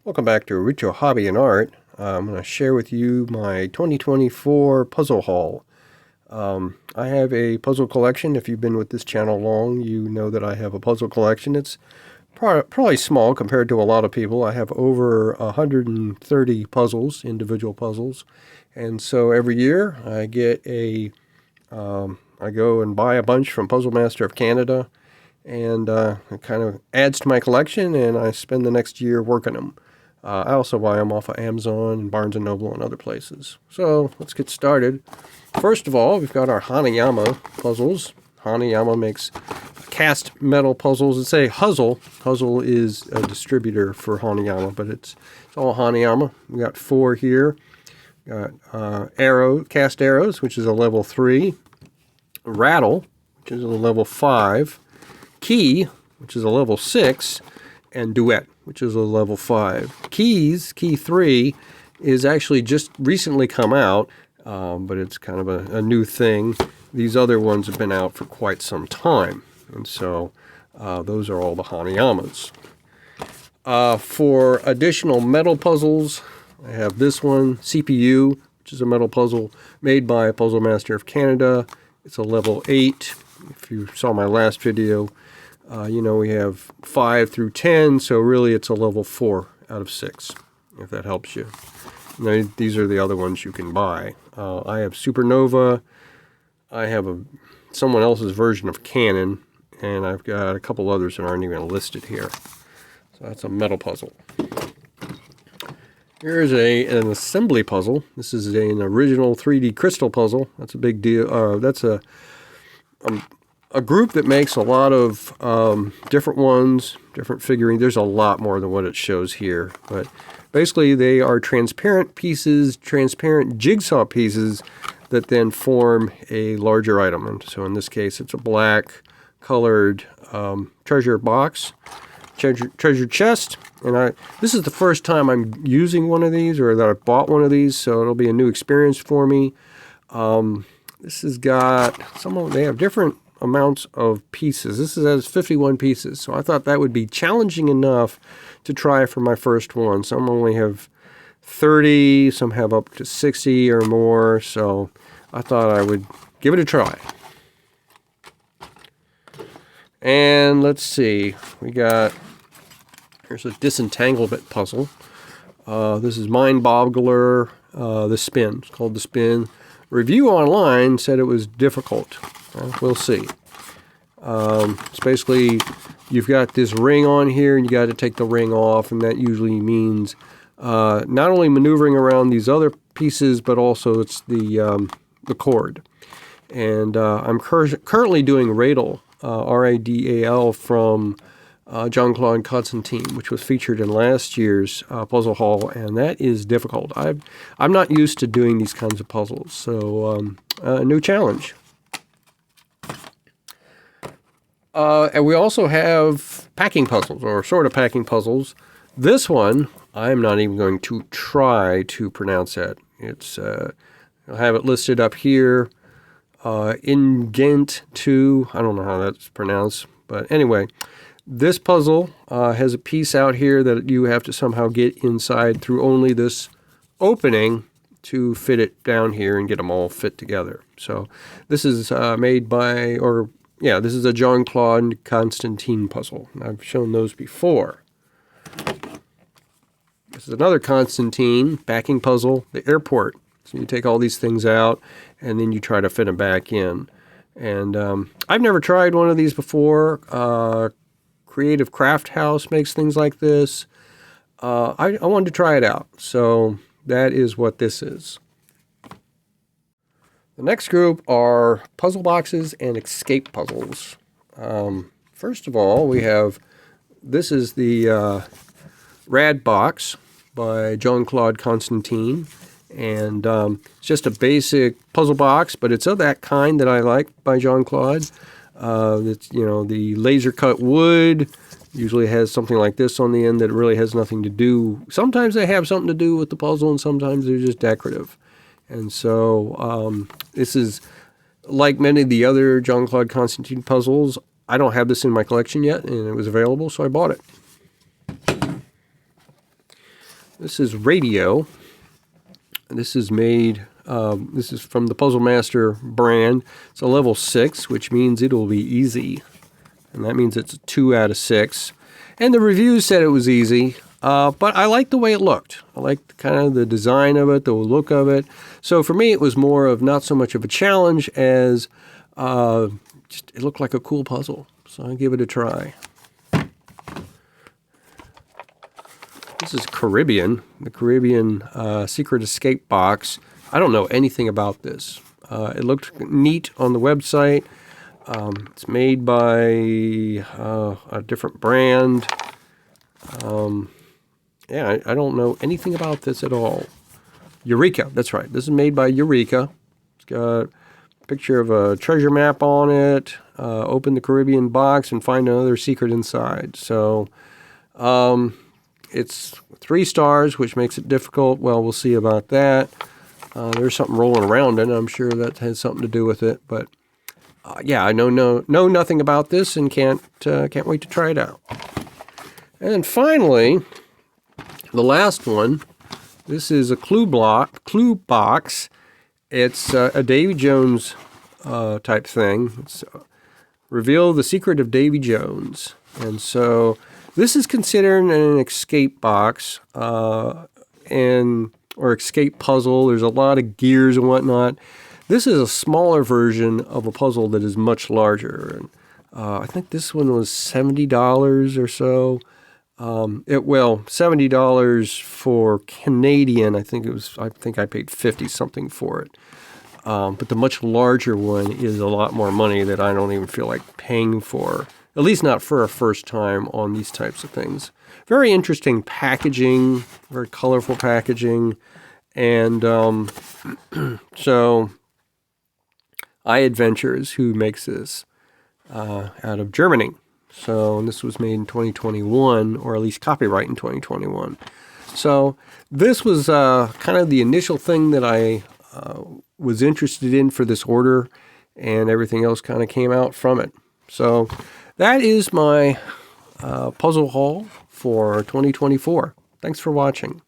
Welcome back to Ritual Hobby and Art. I'm going to share with you my 2024 puzzle haul. I have a puzzle collection. If you've been with this channel long, you know that I have a puzzle collection. It's probably small compared to a lot of people. I have over 130 puzzles, individual puzzles. And so every year I get I go and buy a bunch from Puzzle Master of Canada, and it kind of adds to my collection, and I spend the next year working them. I also buy them off of Amazon and Barnes & Noble and other places. So let's get started. First of all, we've got our Hanayama puzzles. Hanayama makes cast metal puzzles. It's a Huzzle. Huzzle is a distributor for Hanayama, but it's all Hanayama. We got 4 here. Got cast arrows, which is a level 3. Rattle, which is a level 5. Key, which is a level 6. And Duet, which is a level 5. Key 3, is actually just recently come out, but it's kind of a new thing. These other ones have been out for quite some time, and so those are all the Hanayamas. For additional metal puzzles, I have this one, CPU, which is a metal puzzle made by Puzzle Master of Canada. It's a level 8. If you saw my last video, you know we have 5 through 10, so really it's a level 4 out of 6, if that helps you. Now, these are the other ones you can buy. I have Supernova, I have someone else's version of Cannon, and I've got a couple others that aren't even listed here. So that's a metal puzzle. Here's an assembly puzzle. This is an original 3D crystal puzzle. That's a big deal. That's a group that makes a lot of different ones, different figurines. There's a lot more than what it shows here, but basically they are transparent pieces, transparent jigsaw pieces that then form a larger item. And so in this case, it's a black colored treasure box, treasure chest. And this is the first time I'm using one of these, or that I bought one of these, so it'll be a new experience for me. This has got they have different amounts of pieces. This has 51 pieces, so I thought that would be challenging enough to try for my first one. Some only have 30, some have up to 60 or more, so I thought I would give it a try. And let's see, here's a disentanglement puzzle. This is Mind Boggler, The Spin. It's called The Spin. Review online said it was difficult. We'll see. It's basically, you've got this ring on here, and you got to take the ring off, and that usually means not only maneuvering around these other pieces, but also it's the cord. And I'm currently doing Radal, R-A-D-A-L, from Jean-Claude Constantine, which was featured in last year's puzzle haul, and that is difficult. I'm not used to doing these kinds of puzzles, so a new challenge. And we also have packing puzzles, or sort of packing puzzles. This one, I'm not even going to try to pronounce that. It's I'll have it listed up here. Ingent 2, I don't know how that's pronounced, but anyway, this puzzle has a piece out here that you have to somehow get inside through only this opening to fit it down here and get them all fit together. So this is made by, this is a Jean-Claude Constantine puzzle. I've shown those before. This is another Constantine backing puzzle, the airport. So you take all these things out, and then you try to fit them back in. And I've never tried one of these before. Creative Craft House makes things like this. I wanted to try it out, so that is what this is. The next group are puzzle boxes and escape puzzles. First of all, this is the Rad Box by Jean-Claude Constantine. And it's just a basic puzzle box, but it's of that kind that I like by Jean-Claude. It's, the laser cut wood usually has something like this on the end that really has nothing to do. Sometimes they have something to do with the puzzle, and sometimes they're just decorative. And so this is like many of the other Jean-Claude Constantine puzzles. I don't have this in my collection yet, and it was available, so I bought it. This is Radio. This is made, this is from the Puzzle Master brand. It's a level 6, which means it'll be easy. And that means it's a 2 out of 6. And the reviews said it was easy, but I liked the way it looked. I liked kind of the design of it, the look of it. So for me, it was more of not so much of a challenge as just it looked like a cool puzzle. So I give it a try. This is Caribbean, the Caribbean Secret Escape Box. I don't know anything about this. It looked neat on the website. It's made by a different brand. Yeah, I don't know anything about this at all. Eureka, that's right. This is made by Eureka. It's got a picture of a treasure map on it. Open the Caribbean box and find another secret inside. So it's 3 stars, which makes it difficult. Well, we'll see about that. There's something rolling around in it. I'm sure that has something to do with it. But yeah, I know nothing about this and can't wait to try it out. And finally, the last one. This is a clue box. It's a Davy Jones type thing. It's reveal the secret of Davy Jones. And so this is considered an escape box or escape puzzle. There's a lot of gears and whatnot. This is a smaller version of a puzzle that is much larger. And I think this one was $70 or so. $70 for Canadian. I think I paid 50 something for it. But the much larger one is a lot more money that I don't even feel like paying for. At least not for a first time on these types of things. Very interesting packaging, very colorful packaging. And so iAdventures, who makes this out of Germany. So this was made in 2021, or at least copyright in 2021. So this was kind of the initial thing that I was interested in for this order, and everything else kind of came out from it. So that is my puzzle haul for 2024. Thanks for watching.